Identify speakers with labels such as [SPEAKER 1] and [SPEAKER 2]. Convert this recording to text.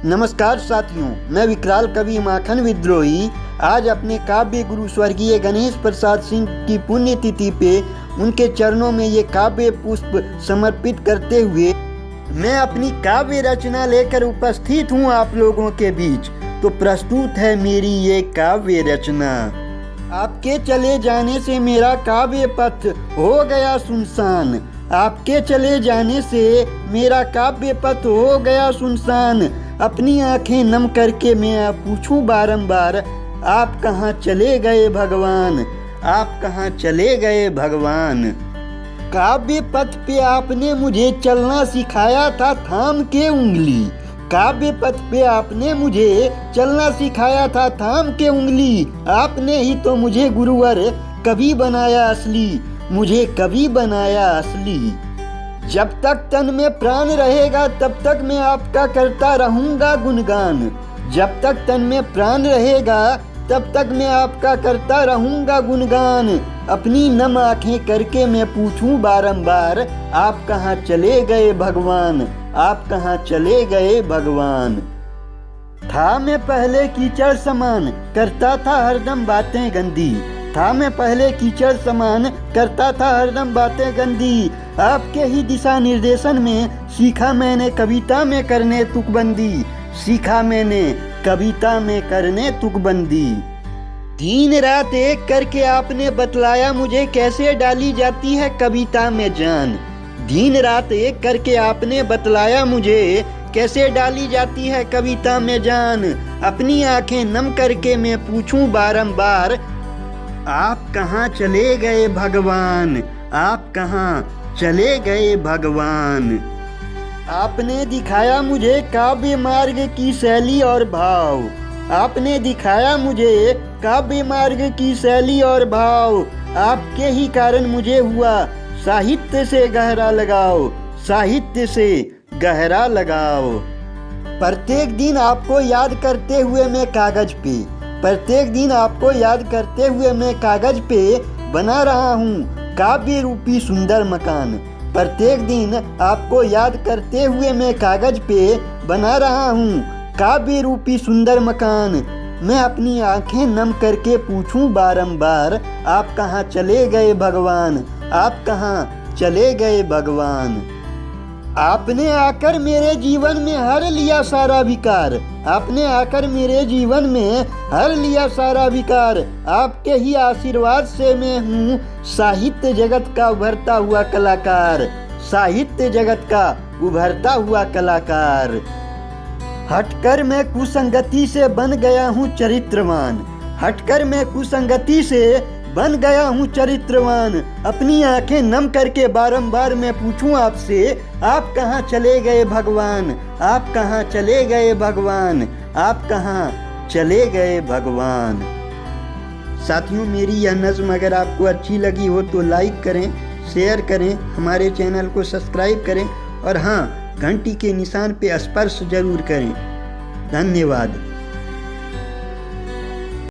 [SPEAKER 1] नमस्कार साथियों, मैं विकराल कवि माखन विद्रोही आज अपने काव्य गुरु स्वर्गीय गणेश प्रसाद सिंह की पुण्यतिथि पे उनके चरणों में ये काव्य पुष्प समर्पित करते हुए मैं अपनी काव्य रचना लेकर उपस्थित हूँ आप लोगों के बीच। तो प्रस्तुत है मेरी ये काव्य रचना। आपके चले जाने से मेरा काव्य पथ हो गया सुनसान, आपके चले जाने से मेरा काव्य पथ हो गया सुनसान। अपनी आंखें नम करके मैं पूछूं बारंबार, आप कहाँ चले गए भगवान, आप कहाँ चले गए भगवान। काव्य पथ पे आपने मुझे चलना सिखाया था थाम के उंगली, काव्य पथ पे आपने मुझे चलना सिखाया था थाम के उंगली। आपने ही तो मुझे गुरुवर कवि बनाया असली, मुझे कवि बनाया असली। जब तक तन में प्राण रहेगा तब तक मैं आपका करता रहूँगा गुणगान, जब तक तन में प्राण रहेगा तब तक मैं आपका करता रहूँगा गुणगान। अपनी नम आँखें करके मैं पूछूं बारंबार, आप कहाँ चले गए भगवान, आप कहाँ चले गए भगवान। था मैं पहले कीचड़ समान, करता था हरदम बातें गंदी, था मैं पहले कीचड़ समान, करता था हरदम बातें गंदी। आपके ही दिशा निर्देशन में सीखा मैंने कविता में करने तुकबंदी, सीखा मैंने कविता में करने तुकबंदी। दिन रात एक करके आपने बतलाया मुझे कैसे डाली जाती है कविता में जान, दिन रात एक करके आपने बतलाया मुझे कैसे डाली जाती है कविता में जान। अपनी आंखें नम करके मैं पूछूं बारंबार, आप कहाँ चले गए भगवान, आप कहाँ चले गए भगवान। आपने दिखाया मुझे काव्य मार्ग की शैली और भाव, आपने दिखाया मुझे काव्य मार्ग की शैली और भाव। आपके ही कारण मुझे हुआ साहित्य से गहरा लगाव, साहित्य से गहरा लगाव। प्रत्येक दिन आपको याद करते हुए मैं कागज पे, प्रत्येक दिन आपको याद करते हुए मैं कागज पे बना रहा हूँ काव्य रूपी सुंदर मकान। प्रत्येक दिन आपको याद करते हुए मैं कागज पे बना रहा हूँ काव्य रूपी सुंदर मकान। मैं अपनी आंखें नम करके पूछूं बारंबार, आप कहाँ चले गए भगवान, आप कहाँ चले गए भगवान। आपने आकर मेरे जीवन में हर लिया सारा विकार, आपने आकर मेरे जीवन में हर लिया सारा विकार। आपके ही आशीर्वाद से मैं हूँ साहित्य जगत का उभरता हुआ कलाकार, साहित्य जगत का उभरता हुआ कलाकार। हटकर मैं कुसंगति से बन गया हूँ चरित्रवान, हटकर मैं कुसंगति से बन गया हूँ चरित्रवान। अपनी आंखें नम करके बारंबार मैं पूछूं आपसे, आप कहाँ चले गए भगवान, आप कहाँ चले गए भगवान, आप कहाँ चले गए भगवान। साथियों, मेरी यह नज़्म अगर आपको अच्छी लगी हो तो लाइक करें, शेयर करें, हमारे चैनल को सब्सक्राइब करें और हाँ, घंटी के निशान पे स्पर्श जरूर करें। धन्यवाद।